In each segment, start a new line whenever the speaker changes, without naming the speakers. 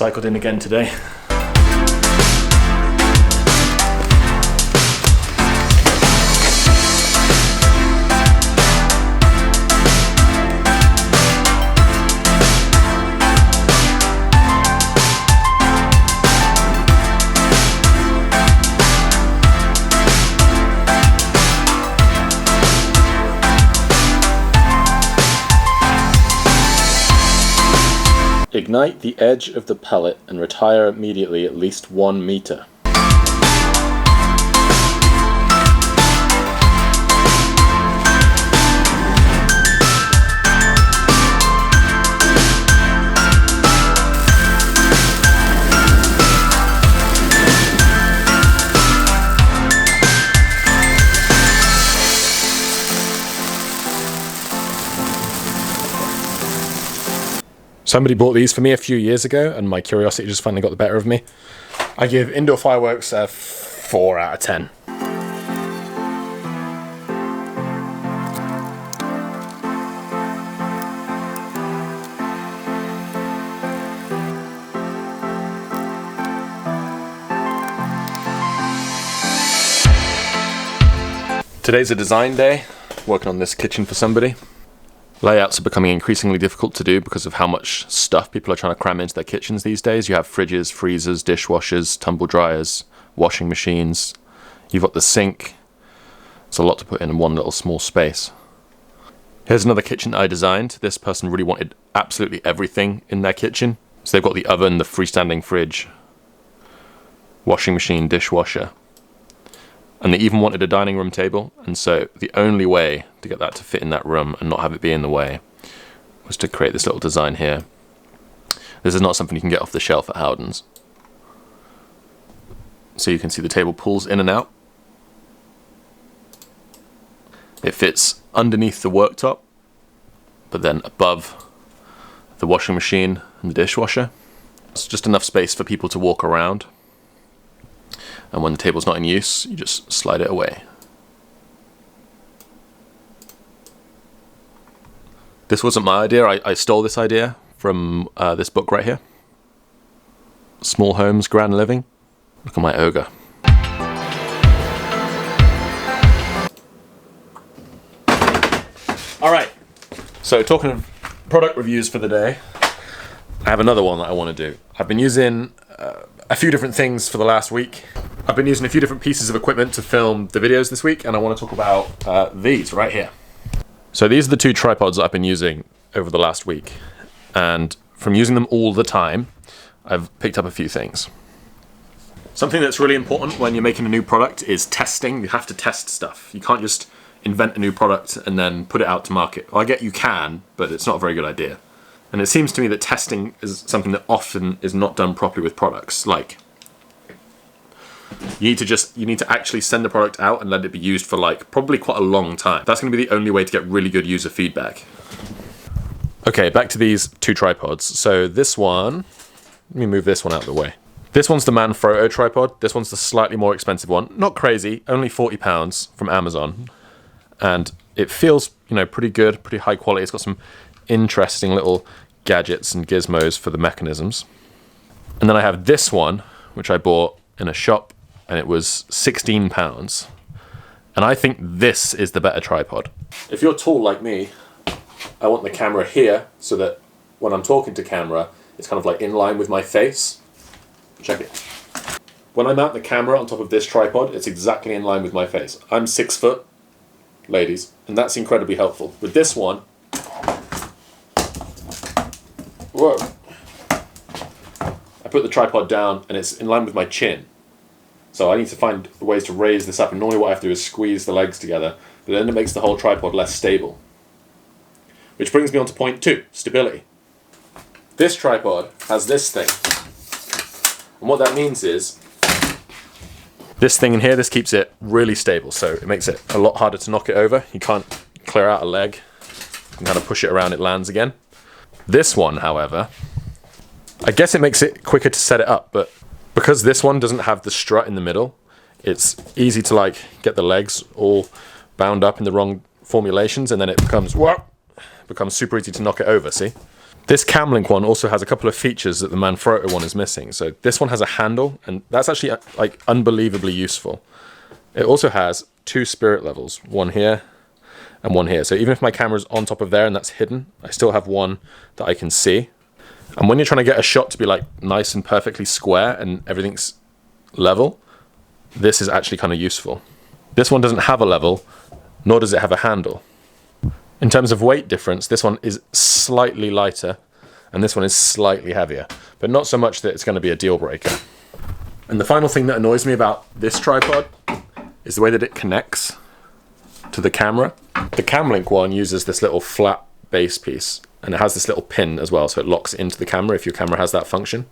cycled in again today. Ignite the edge of the pellet and retire immediately at least 1 meter. Somebody bought these for me a few years ago and my curiosity just finally got the better of me. I give indoor fireworks a 4 out of 10. Today's a design day, working on this kitchen for somebody. Layouts are becoming increasingly difficult to do because of how much stuff people are trying to cram into their kitchens these days. You have fridges, freezers, dishwashers, tumble dryers, washing machines. You've got the sink. It's a lot to put in one little small space. Here's another kitchen I designed. This person really wanted absolutely everything in their kitchen. So they've got the oven, the freestanding fridge, washing machine, dishwasher. And they even wanted a dining room table, and so the only way to get that to fit in that room and not have it be in the way was to create this little design here. This is not something you can get off the shelf at Howden's. So you can see the table pulls in and out. It fits underneath the worktop, but then above the washing machine and the dishwasher. It's just enough space for people to walk around. And when the table's not in use, you just slide it away. This wasn't my idea. I stole this idea from this book right here. Small Homes, Grand Living. Look at my ogre. Alright, so talking of product reviews for the day, I have another one that I want to do. I've been using a few different things for the last week. I've been using a few different pieces of equipment to film the videos this week, and I want to talk about these right here. So these are the 2 tripods I've been using over the last week, and from using them all the time, I've picked up a few things. Something that's really important when you're making a new product is testing. You have to test stuff. You can't just invent a new product and then put it out to market. Well, I get you can, but it's not a very good idea. And it seems to me that testing is something that often is not done properly with products. Like, you need to actually send the product out and let it be used for like probably quite a long time. That's going to be the only way to get really good user feedback. Okay, back to these 2 tripods. So this one, let me move this one out of the way. This one's the Manfrotto tripod. This one's the slightly more expensive one. Not crazy, only £40 from Amazon. And it feels, you know, pretty good, pretty high quality. It's got some interesting little gadgets and gizmos for the mechanisms. And then I have this one, which I bought in a shop, and it was £16. And I think this is the better tripod. If you're tall like me, I want the camera here so that when I'm talking to camera, it's kind of like in line with my face. Check it. When I mount the camera on top of this tripod, it's exactly in line with my face. I'm 6 foot, ladies, and that's incredibly helpful. With this one, whoa, I put the tripod down and it's in line with my chin. So I need to find ways to raise this up, and normally what I have to do is squeeze the legs together, but then it makes the whole tripod less stable. Which brings me on to point 2, stability. This tripod has this thing. And what that means is, this thing in here, this keeps it really stable, so it makes it a lot harder to knock it over. You can't clear out a leg. You can kind of push it around, it lands again. This one, however, I guess it makes it quicker to set it up, but because this one doesn't have the strut in the middle, it's easy to like get the legs all bound up in the wrong formulations, and then it becomes super easy to knock it over, see? This Camlink one also has a couple of features that the Manfrotto one is missing. So this one has a handle, and that's actually like unbelievably useful. It also has 2 spirit levels, one here and one here. So even if my camera's on top of there and that's hidden, I still have one that I can see. And when you're trying to get a shot to be like nice and perfectly square and everything's level, this is actually kind of useful. This one doesn't have a level, nor does it have a handle. In terms of weight difference, this one is slightly lighter and this one is slightly heavier, but not so much that it's going to be a deal breaker. And the final thing that annoys me about this tripod is the way that it connects to the camera. The Camlink one uses this little flat base piece, and it has this little pin as well, so it locks into the camera if your camera has that function.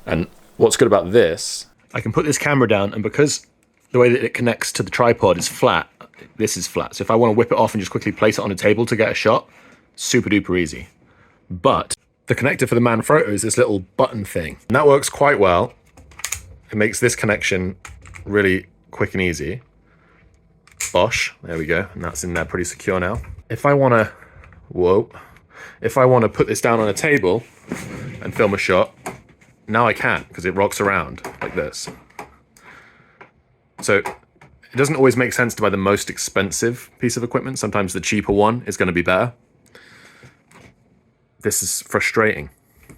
And what's good about this, I can put this camera down, and because the way that it connects to the tripod is flat, this is flat. So if I want to whip it off and just quickly place it on a table to get a shot, super duper easy. But the connector for the Manfrotto is this little button thing. And that works quite well. It makes this connection really quick and easy. Bosh, there we go. And that's in there pretty secure now. If I want to, if I want to put this down on a table and film a shot, now I can't because it rocks around like this. So it doesn't always make sense to buy the most expensive piece of equipment. Sometimes the cheaper one is going to be better. This is frustrating.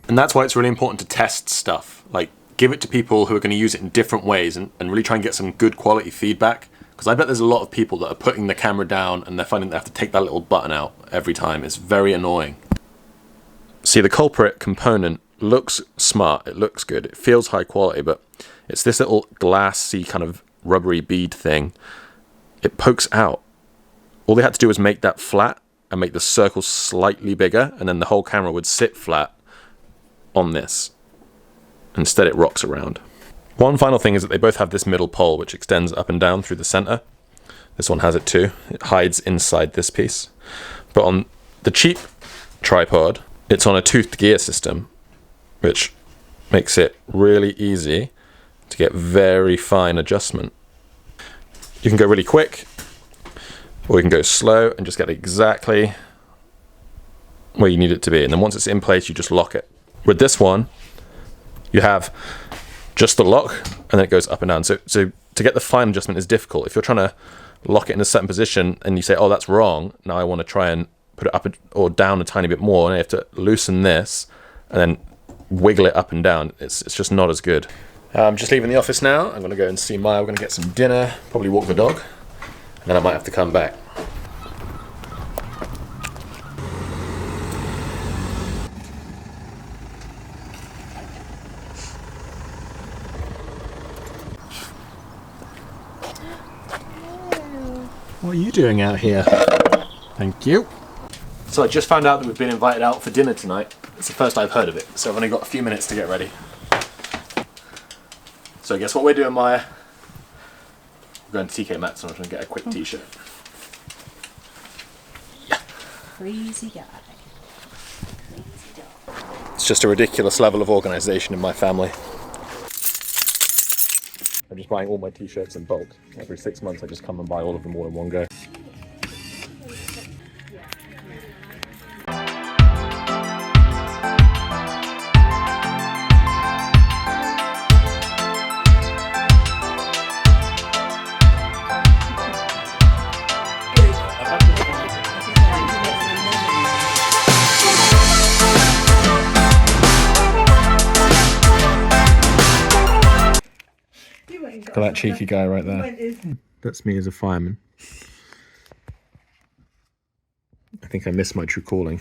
And that's why it's really important to test stuff. Like, give it to people who are going to use it in different ways and really try and get some good quality feedback. Because I bet there's a lot of people that are putting the camera down and they're finding they have to take that little button out every time. It's very annoying. See, the culprit component looks smart. It looks good. It feels high quality, but it's this little glassy kind of rubbery bead thing. It pokes out. All they had to do was make that flat and make the circle slightly bigger, and then the whole camera would sit flat on this. Instead it rocks around. One final thing is that they both have this middle pole which extends up and down through the center. This one has it too. It hides inside this piece. But on the cheap tripod, it's on a toothed gear system, which makes it really easy to get very fine adjustment. You can go really quick, or you can go slow and just get exactly where you need it to be. And then once it's in place, you just lock it. With this one, you have just the lock, and then it goes up and down. So to get the fine adjustment is difficult. If you're trying to lock it in a certain position and you say, oh, that's wrong, now I want to try and put it up or down a tiny bit more, and I have to loosen this and then wiggle it up and down. It's just not as good. I'm just leaving the office now. I'm going to go and see Maya. We're going to get some dinner, probably walk the dog, and then I might have to come back. What are you doing out here? Thank you. So I just found out that we've been invited out for dinner tonight. It's the first I've heard of it, so I've only got a few minutes to get ready. So guess what we're doing, Maya? We're going to TK Maxx and I'm going to get a quick t-shirt. Yeah.
Crazy guy. Crazy dog.
It's just a ridiculous level of organisation in my family. I'm just buying all my t-shirts in bulk. Every 6 months I just come and buy all of them all in one go. Look at that cheeky guy right there. That's me as a fireman. I think I missed my true calling.